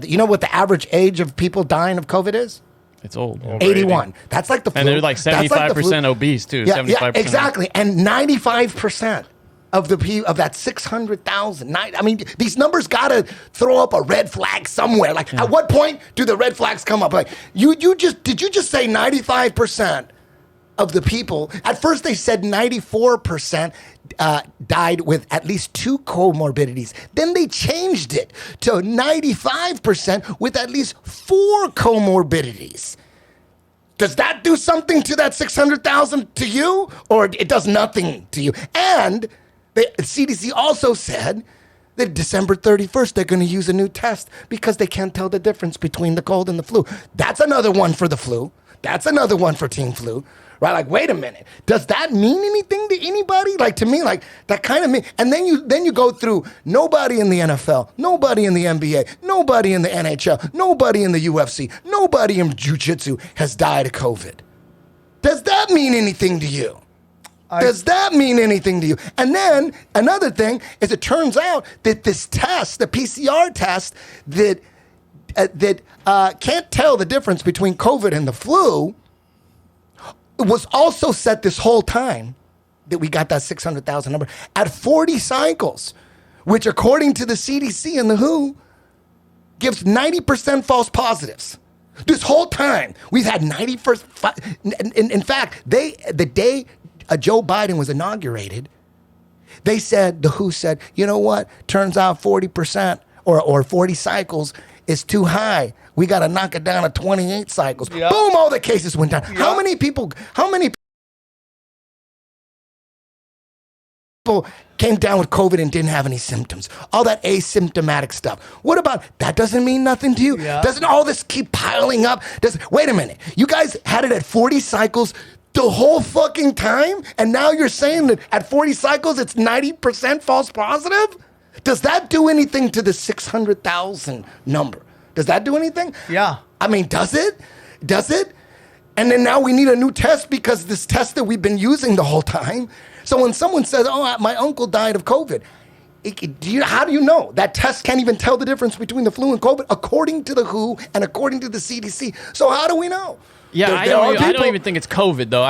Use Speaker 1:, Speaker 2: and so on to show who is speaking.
Speaker 1: You know what the average age of people dying of COVID is?
Speaker 2: It's old.
Speaker 1: 81. That's like the flu.
Speaker 2: And they're like 75% obese too.
Speaker 1: Yeah,
Speaker 2: 75%.
Speaker 1: exactly. And 95% of that 600,000. I mean, these numbers gotta throw up a red flag somewhere. Like, at what point do the red flags come up? Like, did you just say 95% of the people? At first, they said 94% died with at least 2 comorbidities. Then they changed it to 95% with at least 4 comorbidities. Does that do something to that 600,000 to you, or it does nothing to you? And the CDC also said that December 31st, they're going to use a new test because they can't tell the difference between the cold and the flu. That's another one for the flu. That's another one for Team Flu. Right? Like, wait a minute. Does that mean anything to anybody? Like, to me, like, that kind of mean. And then you go through nobody in the NFL, nobody in the NBA, nobody in the NHL, nobody in the UFC, nobody in jiu-jitsu has died of COVID. Does that mean anything to you? Does that mean anything to you? And then another thing is, it turns out that this test, the PCR test, that can't tell the difference between COVID and the flu, was also set this whole time that we got that 600,000 number at 40 cycles, which according to the CDC and the WHO gives 90% false positives. This whole time we've had 91st. In fact, the day Joe Biden was inaugurated, they said, the WHO said, you know what? Turns out 40% or 40 cycles is too high. We got to knock it down to 28 cycles. Yep. Boom, all the cases went down. Yep. How many people came down with COVID and didn't have any symptoms? All that asymptomatic stuff. What about, that doesn't mean nothing to you? Yep. Doesn't all this keep piling up? Wait a minute. You guys had it at 40 cycles the whole fucking time? And now you're saying that at 40 cycles, it's 90% false positive? Does that do anything to the 600,000 number? Does that do anything?
Speaker 3: Yeah.
Speaker 1: I mean, does it? Does it? And then now we need a new test because this test that we've been using the whole time. So when someone says, oh, my uncle died of COVID, how do you know? That test can't even tell the difference between the flu and COVID, according to the WHO and according to the CDC. So how do we know?
Speaker 2: Yeah, I don't even think it's COVID, though.